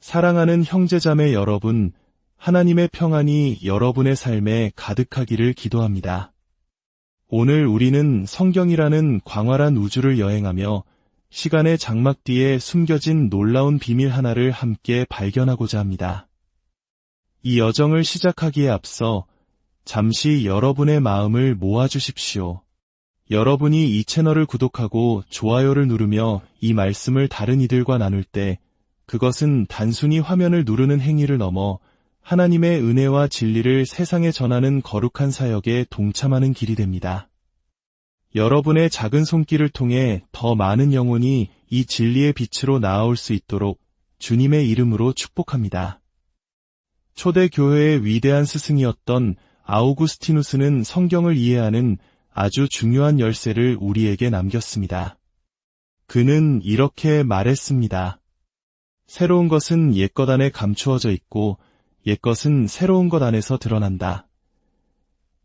사랑하는 형제자매 여러분, 하나님의 평안이 여러분의 삶에 가득하기를 기도합니다. 오늘 우리는 성경이라는 광활한 우주를 여행하며 시간의 장막 뒤에 숨겨진 놀라운 비밀 하나를 함께 발견하고자 합니다. 이 여정을 시작하기에 앞서 잠시 여러분의 마음을 모아주십시오. 여러분이 이 채널을 구독하고 좋아요를 누르며 이 말씀을 다른 이들과 나눌 때 그것은 단순히 화면을 누르는 행위를 넘어 하나님의 은혜와 진리를 세상에 전하는 거룩한 사역에 동참하는 길이 됩니다. 여러분의 작은 손길을 통해 더 많은 영혼이 이 진리의 빛으로 나아올 수 있도록 주님의 이름으로 축복합니다. 초대 교회의 위대한 스승이었던 아우구스티누스는 성경을 이해하는 아주 중요한 열쇠를 우리에게 남겼습니다. 그는 이렇게 말했습니다. 새로운 것은 옛것 안에 감추어져 있고 옛것은 새로운 것 안에서 드러난다.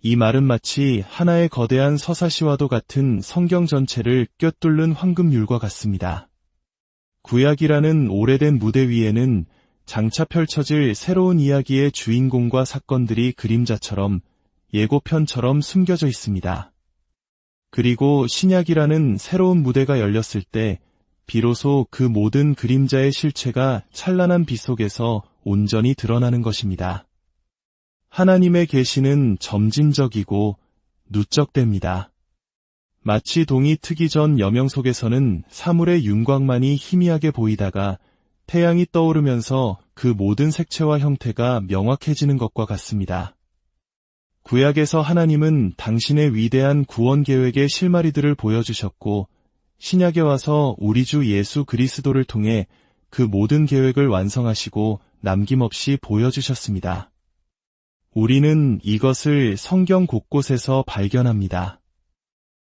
이 말은 마치 하나의 거대한 서사시와도 같은 성경 전체를 꿰뚫는 황금률과 같습니다. 구약이라는 오래된 무대 위에는 장차 펼쳐질 새로운 이야기의 주인공과 사건들이 그림자처럼 예고편처럼 숨겨져 있습니다. 그리고 신약이라는 새로운 무대가 열렸을 때 비로소 그 모든 그림자의 실체가 찬란한 빛 속에서 온전히 드러나는 것입니다. 하나님의 계시는 점진적이고 누적됩니다. 마치 동이 트기 전 여명 속에서는 사물의 윤곽만이 희미하게 보이다가 태양이 떠오르면서 그 모든 색채와 형태가 명확해지는 것과 같습니다. 구약에서 하나님은 당신의 위대한 구원 계획의 실마리들을 보여주셨고 신약에 와서 우리 주 예수 그리스도를 통해 그 모든 계획을 완성하시고 남김없이 보여주셨습니다. 우리는 이것을 성경 곳곳에서 발견합니다.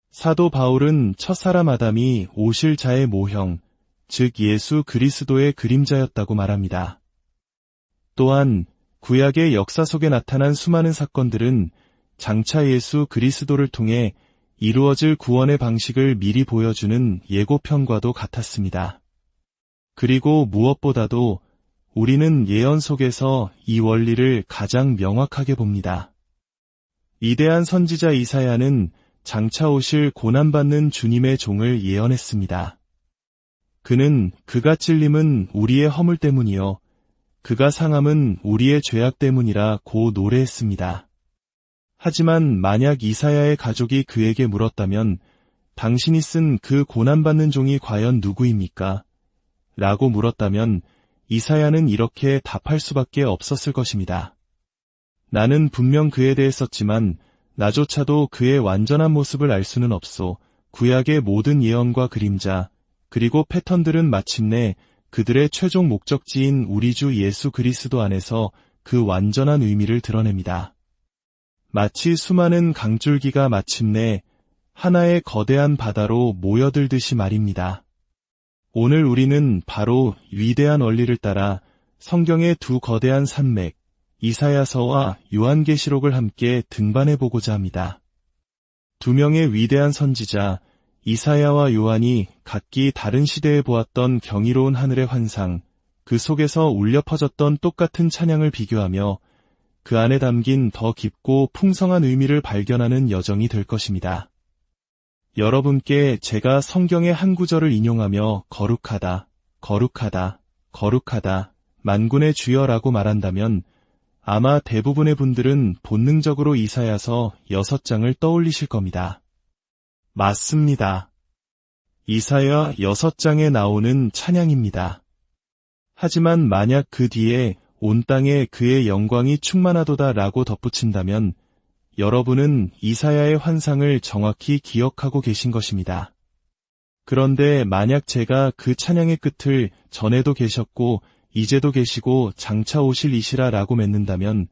사도 바울은 첫사람 아담이 오실 자의 모형, 즉 예수 그리스도의 그림자였다고 말합니다. 또한 구약의 역사 속에 나타난 수많은 사건들은 장차 예수 그리스도를 통해 이루어질 구원의 방식을 미리 보여주는 예고편과도 같았습니다. 그리고 무엇보다도 우리는 예언 속에서 이 원리를 가장 명확하게 봅니다. 위대한 선지자 이사야는 장차 오실 고난받는 주님의 종을 예언했습니다. 그는 그가 찔림은 우리의 허물 때문이요 그가 상함은 우리의 죄악 때문이라 고 노래했습니다. 하지만 만약 이사야의 가족이 그에게 물었다면 당신이 쓴 그 고난받는 종이 과연 누구입니까? 라고 물었다면 이사야는 이렇게 답할 수밖에 없었을 것입니다. 나는 분명 그에 대해 썼지만 나조차도 그의 완전한 모습을 알 수는 없소. 구약의 모든 예언과 그림자 그리고 패턴들은 마침내 그들의 최종 목적지인 우리 주 예수 그리스도 안에서 그 완전한 의미를 드러냅니다. 마치 수많은 강줄기가 마침내 하나의 거대한 바다로 모여들듯이 말입니다. 오늘 우리는 바로 위대한 원리를 따라 성경의 두 거대한 산맥, 이사야서와 요한계시록을 함께 등반해보고자 합니다. 두 명의 위대한 선지자, 이사야와 요한이 각기 다른 시대에 보았던 경이로운 하늘의 환상, 그 속에서 울려 퍼졌던 똑같은 찬양을 비교하며 그 안에 담긴 더 깊고 풍성한 의미를 발견하는 여정이 될 것입니다. 여러분께 제가 성경의 한 구절을 인용하며 거룩하다, 거룩하다, 거룩하다, 만군의 주여라고 말한다면 아마 대부분의 분들은 본능적으로 이사야서 6장을 떠올리실 겁니다. 맞습니다. 이사야 6장에 나오는 찬양입니다. 하지만 만약 그 뒤에 온 땅에 그의 영광이 충만하도다 라고 덧붙인다면 여러분은 이사야의 환상을 정확히 기억하고 계신 것입니다. 그런데 만약 제가 그 찬양의 끝을 전에도 계셨고 이제도 계시고 장차 오실 이시라 라고 맺는다면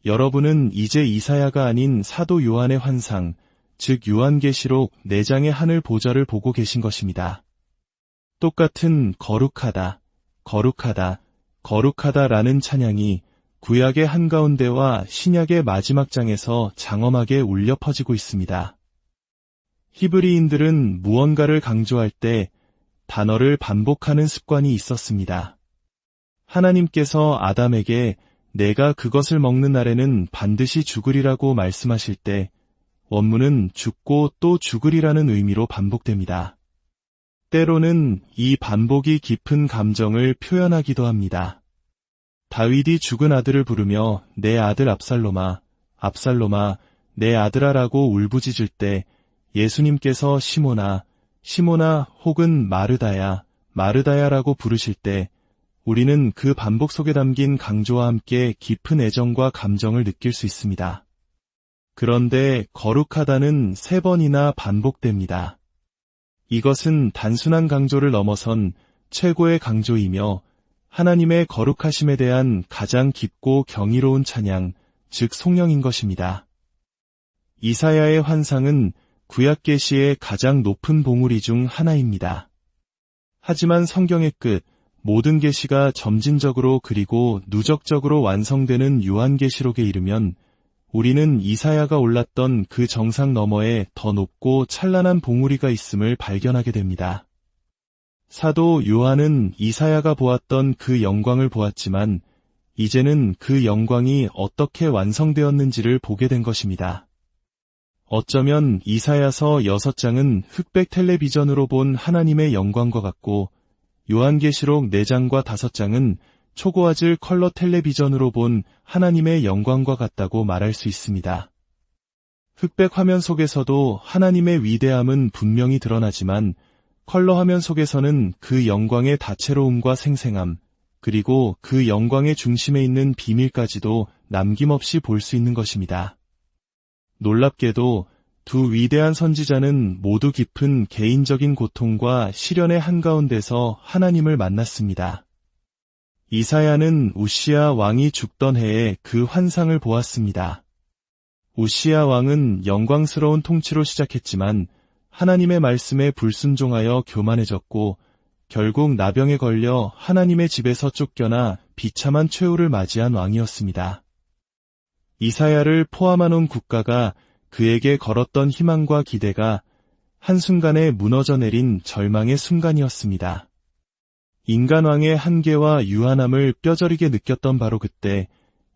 여러분은 이제 이사야가 아닌 사도 요한의 환상, 즉 요한계시록 4장의 하늘 보좌를 보고 계신 것입니다. 똑같은 거룩하다, 거룩하다, 거룩하다라는 찬양이 구약의 한가운데와 신약의 마지막 장에서 장엄하게 울려 퍼지고 있습니다. 히브리인들은 무언가를 강조할 때 단어를 반복하는 습관이 있었습니다. 하나님께서 아담에게 내가 그것을 먹는 날에는 반드시 죽으리라고 말씀하실 때 원문은 죽고 또 죽으리라는 의미로 반복됩니다. 때로는 이 반복이 깊은 감정을 표현하기도 합니다. 다윗이 죽은 아들을 부르며 내 아들 압살롬아, 압살롬아, 내 아들아라고 울부짖을 때 예수님께서 시몬아, 시몬아 혹은 마르다야, 마르다야라고 부르실 때 우리는 그 반복 속에 담긴 강조와 함께 깊은 애정과 감정을 느낄 수 있습니다. 그런데 거룩하다는 3번이나 반복됩니다. 이것은 단순한 강조를 넘어선 최고의 강조이며 하나님의 거룩하심에 대한 가장 깊고 경이로운 찬양, 즉 송영인 것입니다. 이사야의 환상은 구약 계시의 가장 높은 봉우리 중 하나입니다. 하지만 성경의 끝, 모든 계시가 점진적으로 그리고 누적적으로 완성되는 요한계시록에 이르면 우리는 이사야가 올랐던 그 정상 너머에 더 높고 찬란한 봉우리가 있음을 발견하게 됩니다. 사도 요한은 이사야가 보았던 그 영광을 보았지만 이제는 그 영광이 어떻게 완성되었는지를 보게 된 것입니다. 어쩌면 이사야서 6장은 흑백 텔레비전으로 본 하나님의 영광과 같고 요한계시록 4장과 5장은 초고화질 컬러 텔레비전으로 본 하나님의 영광과 같다고 말할 수 있습니다. 흑백 화면 속에서도 하나님의 위대함은 분명히 드러나지만 컬러 화면 속에서는 그 영광의 다채로움과 생생함, 그리고 그 영광의 중심에 있는 비밀까지도 남김없이 볼 수 있는 것입니다. 놀랍게도 두 위대한 선지자는 모두 깊은 개인적인 고통과 시련의 한가운데서 하나님을 만났습니다. 이사야는 우시야 왕이 죽던 해에 그 환상을 보았습니다. 우시야 왕은 영광스러운 통치로 시작했지만 하나님의 말씀에 불순종하여 교만해졌고 결국 나병에 걸려 하나님의 집에서 쫓겨나 비참한 최후를 맞이한 왕이었습니다. 이사야를 포함한 온 국가가 그에게 걸었던 희망과 기대가 한순간에 무너져 내린 절망의 순간이었습니다. 인간왕의 한계와 유한함을 뼈저리게 느꼈던 바로 그때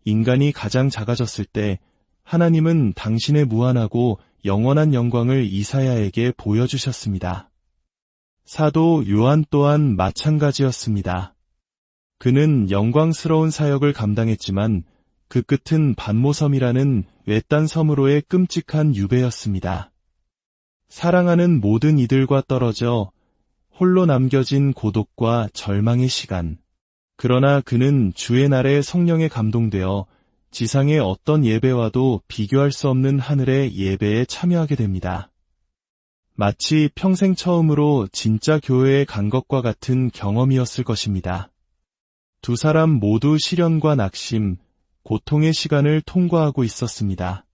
인간이 가장 작아졌을 때 하나님은 당신의 무한하고 영원한 영광을 이사야에게 보여주셨습니다. 사도 요한 또한 마찬가지였습니다. 그는 영광스러운 사역을 감당했지만 그 끝은 반모섬이라는 외딴 섬으로의 끔찍한 유배였습니다. 사랑하는 모든 이들과 떨어져 홀로 남겨진 고독과 절망의 시간. 그러나 그는 주의 날에 성령에 감동되어 지상의 어떤 예배와도 비교할 수 없는 하늘의 예배에 참여하게 됩니다. 마치 평생 처음으로 진짜 교회에 간 것과 같은 경험이었을 것입니다. 두 사람 모두 시련과 낙심, 고통의 시간을 통과하고 있었습니다.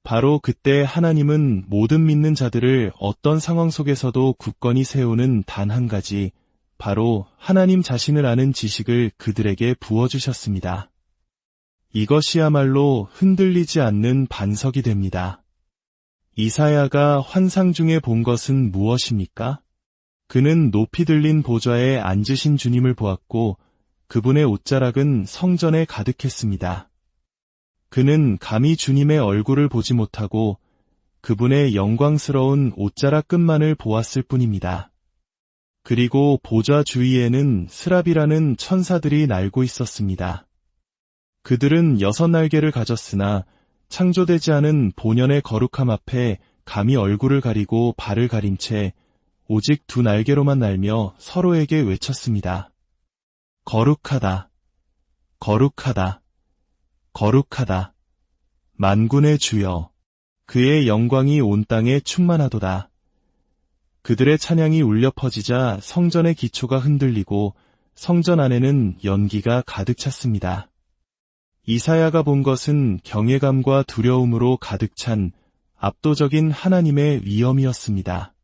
바로 그때 하나님은 모든 믿는 자들을 어떤 상황 속에서도 굳건히 세우는 단 한 가지, 바로 하나님 자신을 아는 지식을 그들에게 부어주셨습니다. 이것이야말로 흔들리지 않는 반석이 됩니다. 이사야가 환상 중에 본 것은 무엇입니까? 그는 높이 들린 보좌에 앉으신 주님을 보았고 그분의 옷자락은 성전에 가득했습니다. 그는 감히 주님의 얼굴을 보지 못하고 그분의 영광스러운 옷자락 끝만을 보았을 뿐입니다. 그리고 보좌 주위에는 스랍이라는 천사들이 날고 있었습니다. 그들은 6날개를 가졌으나 창조되지 않은 본연의 거룩함 앞에 감히 얼굴을 가리고 발을 가린 채 오직 2날개로만 날며 서로에게 외쳤습니다. 거룩하다, 거룩하다, 거룩하다. 만군의 주여, 그의 영광이 온 땅에 충만하도다. 그들의 찬양이 울려 퍼지자 성전의 기초가 흔들리고 성전 안에는 연기가 가득 찼습니다. 이사야가 본 것은 경외감과 두려움으로 가득 찬 압도적인 하나님의 위엄이었습니다.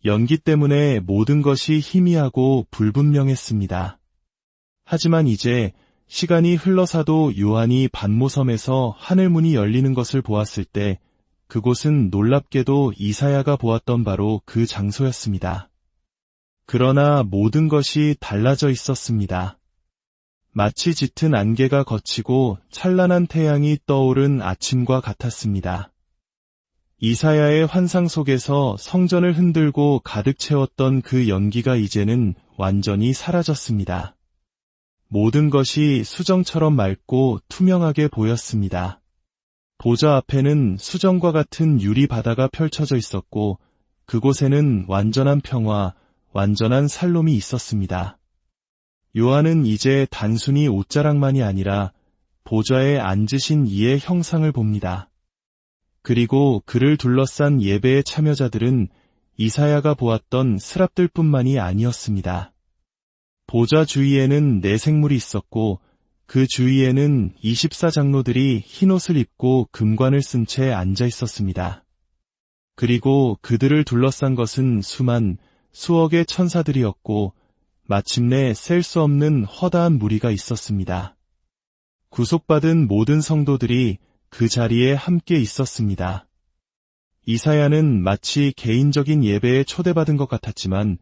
연기 때문에 모든 것이 희미하고 불분명했습니다. 하지만 이제 시간이 흘러사도 요한이 반모섬에서 하늘문이 열리는 것을 보았을 때 그곳은 놀랍게도 이사야가 보았던 바로 그 장소였습니다. 그러나 모든 것이 달라져 있었습니다. 마치 짙은 안개가 걷히고 찬란한 태양이 떠오른 아침과 같았습니다. 이사야의 환상 속에서 성전을 흔들고 가득 채웠던 그 연기가 이제는 완전히 사라졌습니다. 모든 것이 수정처럼 맑고 투명하게 보였습니다. 보좌 앞에는 수정과 같은 유리 바다가 펼쳐져 있었고 그곳에는 완전한 평화, 완전한 살롬이 있었습니다. 요한은 이제 단순히 옷자락만이 아니라 보좌에 앉으신 이의 형상을 봅니다. 그리고 그를 둘러싼 예배의 참여자들은 이사야가 보았던 스랍들뿐만이 아니었습니다. 보좌 주위에는 네 생물이 있었고 그 주위에는 24장로들이 흰옷을 입고 금관을 쓴 채 앉아 있었습니다. 그리고 그들을 둘러싼 것은 수억의 천사들이었고 마침내 셀 수 없는 허다한 무리가 있었습니다. 구속받은 모든 성도들이 그 자리에 함께 있었습니다. 이사야는 마치 개인적인 예배에 초대받은 것 같았지만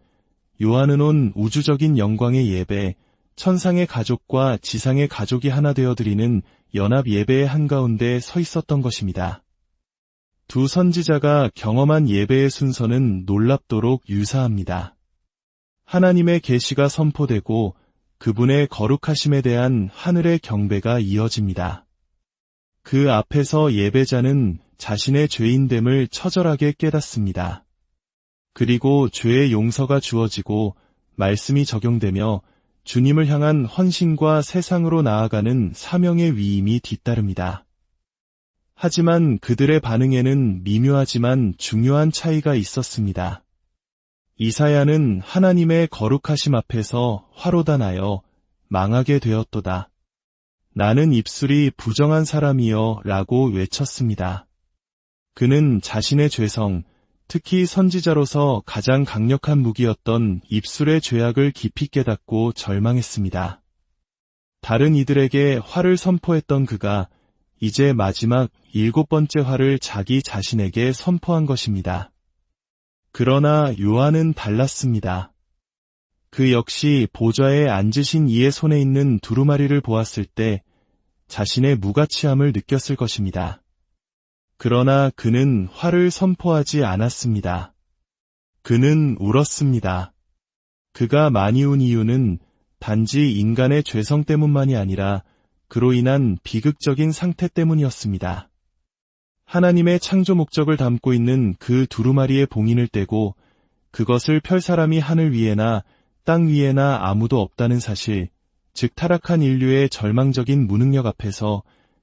요한은 온 우주적인 영광의 예배, 천상의 가족과 지상의 가족이 하나 되어 드리는 연합 예배의 한가운데 서 있었던 것입니다. 두 선지자가 경험한 예배의 순서는 놀랍도록 유사합니다. 하나님의 계시가 선포되고 그분의 거룩하심에 대한 하늘의 경배가 이어집니다. 그 앞에서 예배자는 자신의 죄인됨을 처절하게 깨닫습니다. 그리고 죄의 용서가 주어지고 말씀이 적용되며 주님을 향한 헌신과 세상으로 나아가는 사명의 위임이 뒤따릅니다. 하지만 그들의 반응에는 미묘하지만 중요한 차이가 있었습니다. 이사야는 하나님의 거룩하심 앞에서 화로다나여 망하게 되었도다. 나는 입술이 부정한 사람이여 라고 외쳤습니다. 그는 자신의 죄성, 특히 선지자로서 가장 강력한 무기였던 입술의 죄악을 깊이 깨닫고 절망했습니다. 다른 이들에게 화를 선포했던 그가 이제 마지막 7번째 화를 자기 자신에게 선포한 것입니다. 그러나 요한은 달랐습니다. 그 역시 보좌에 앉으신 이의 손에 있는 두루마리를 보았을 때 자신의 무가치함을 느꼈을 것입니다. 그러나 그는 화를 선포하지 않았습니다. 그는 울었습니다. 그가 많이 운 이유는 단지 인간의 죄성 때문만이 아니라 그로 인한 비극적인 상태 때문이었습니다. 하나님의 창조 목적을 담고 있는 그 두루마리의 봉인을 떼고 그것을 펼 사람이 하늘 위에나 땅 위에나 아무도 없다는 사실, 즉 타락한 인류의 절망적인 무능력 앞에서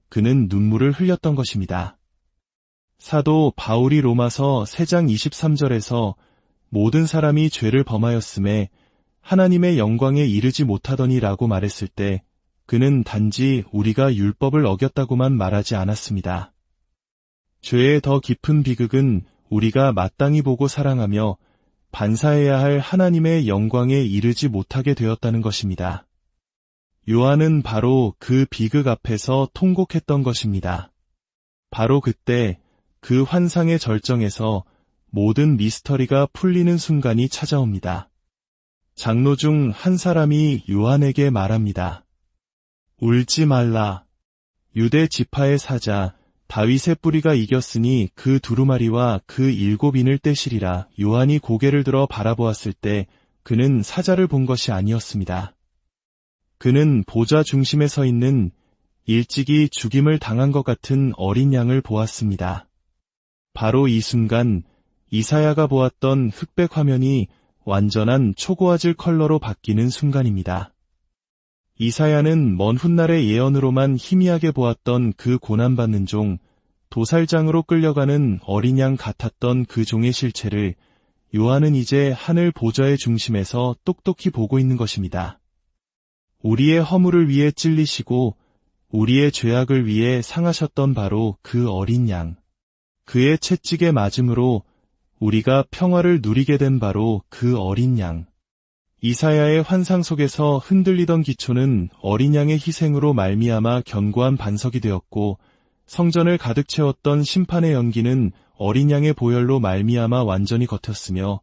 그는 눈물을 흘렸던 것입니다. 사도 바울이 로마서 3장 23절에서 모든 사람이 죄를 범하였음에 하나님의 영광에 이르지 못하더니 라고 말했을 때 그는 단지 우리가 율법을 어겼다고만 말하지 않았습니다. 죄의 더 깊은 비극은 우리가 마땅히 보고 사랑하며 반사해야 할 하나님의 영광에 이르지 못하게 되었다는 것입니다. 요한은 바로 그 비극 앞에서 통곡했던 것입니다. 바로 그때 그 환상의 절정에서 모든 미스터리가 풀리는 순간이 찾아옵니다. 장로 중 한 사람이 요한에게 말합니다. 울지 말라. 유대 지파의 사자 다윗의 뿌리가 이겼으니 그 두루마리와 그 7인을 떼시리라. 요한이 고개를 들어 바라보았을 때 그는 사자를 본 것이 아니었습니다. 그는 보좌 중심에 서 있는 일찍이 죽임을 당한 것 같은 어린 양을 보았습니다. 바로 이 순간 이사야가 보았던 흑백 화면이 완전한 초고화질 컬러로 바뀌는 순간입니다. 이사야는 먼 훗날의 예언으로만 희미하게 보았던 그 고난받는 종, 도살장으로 끌려가는 어린 양 같았던 그 종의 실체를 요한은 이제 하늘 보좌의 중심에서 똑똑히 보고 있는 것입니다. 우리의 허물을 위해 찔리시고 우리의 죄악을 위해 상하셨던 바로 그 어린 양. 그의 채찍에 맞음으로 우리가 평화를 누리게 된 바로 그 어린 양. 이사야의 환상 속에서 흔들리던 기초는 어린 양의 희생으로 말미암아 견고한 반석이 되었고 성전을 가득 채웠던 심판의 연기는 어린 양의 보혈로 말미암아 완전히 걷혔으며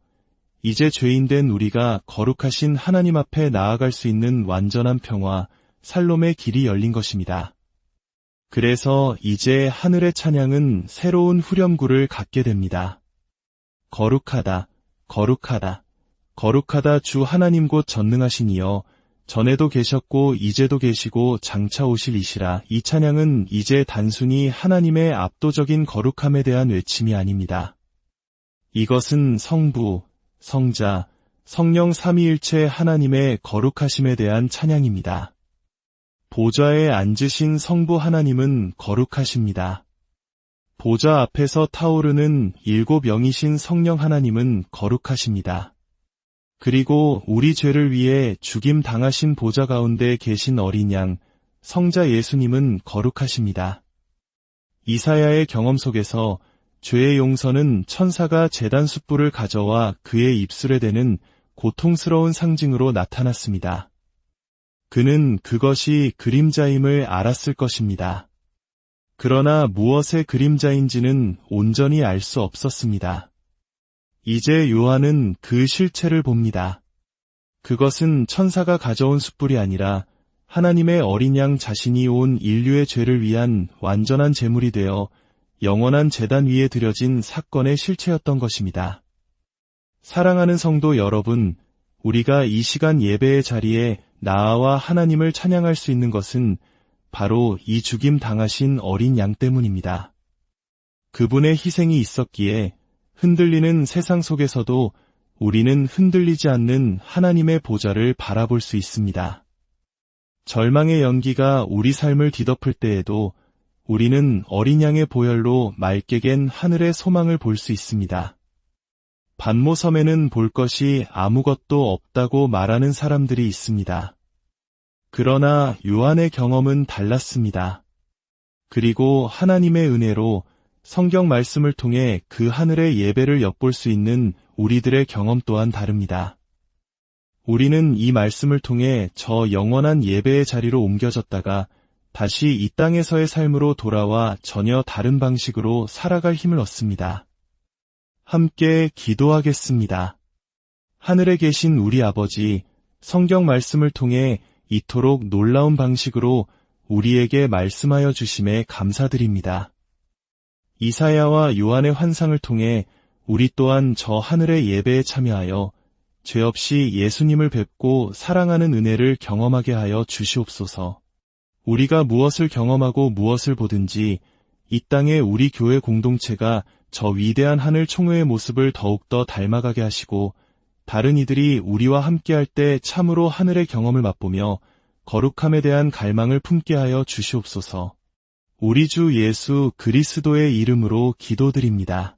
이제 죄인된 우리가 거룩하신 하나님 앞에 나아갈 수 있는 완전한 평화, 살롬의 길이 열린 것입니다. 그래서 이제 하늘의 찬양은 새로운 후렴구를 갖게 됩니다. 거룩하다, 거룩하다, 거룩하다 주 하나님 곧 전능하신 이여, 전에도 계셨고 이제도 계시고 장차 오실 이시라. 이 찬양은 이제 단순히 하나님의 압도적인 거룩함에 대한 외침이 아닙니다. 이것은 성부, 성자, 성령 삼위일체 하나님의 거룩하심에 대한 찬양입니다. 보좌에 앉으신 성부 하나님은 거룩하십니다. 보좌 앞에서 타오르는 7영이신 성령 하나님은 거룩하십니다. 그리고 우리 죄를 위해 죽임 당하신 보좌 가운데 계신 어린 양, 성자 예수님은 거룩하십니다. 이사야의 경험 속에서 죄의 용서는 천사가 제단 숯불을 가져와 그의 입술에 대는 고통스러운 상징으로 나타났습니다. 그는 그것이 그림자임을 알았을 것입니다. 그러나 무엇의 그림자인지는 온전히 알 수 없었습니다. 이제 요한은 그 실체를 봅니다. 그것은 천사가 가져온 숯불이 아니라 하나님의 어린 양 자신이 온 인류의 죄를 위한 완전한 제물이 되어 영원한 제단 위에 드려진 사건의 실체였던 것입니다. 사랑하는 성도 여러분, 우리가 이 시간 예배의 자리에 나아와 하나님을 찬양할 수 있는 것은 바로 이 죽임 당하신 어린 양 때문입니다. 그분의 희생이 있었기에 흔들리는 세상 속에서도 우리는 흔들리지 않는 하나님의 보좌를 바라볼 수 있습니다. 절망의 연기가 우리 삶을 뒤덮을 때에도 우리는 어린 양의 보혈로 맑게 갠 하늘의 소망을 볼 수 있습니다. 반모섬에는 볼 것이 아무것도 없다고 말하는 사람들이 있습니다. 그러나 요한의 경험은 달랐습니다. 그리고 하나님의 은혜로 성경 말씀을 통해 그 하늘의 예배를 엿볼 수 있는 우리들의 경험 또한 다릅니다. 우리는 이 말씀을 통해 저 영원한 예배의 자리로 옮겨졌다가 다시 이 땅에서의 삶으로 돌아와 전혀 다른 방식으로 살아갈 힘을 얻습니다. 함께 기도하겠습니다. 하늘에 계신 우리 아버지, 성경 말씀을 통해 이토록 놀라운 방식으로 우리에게 말씀하여 주심에 감사드립니다. 이사야와 요한의 환상을 통해 우리 또한 저 하늘의 예배에 참여하여 죄 없이 예수님을 뵙고 사랑하는 은혜를 경험하게 하여 주시옵소서. 우리가 무엇을 경험하고 무엇을 보든지 이 땅의 우리 교회 공동체가 저 위대한 하늘 총회의 모습을 더욱더 닮아가게 하시고 다른 이들이 우리와 함께할 때 참으로 하늘의 경험을 맛보며 거룩함에 대한 갈망을 품게 하여 주시옵소서. 우리 주 예수 그리스도의 이름으로 기도드립니다.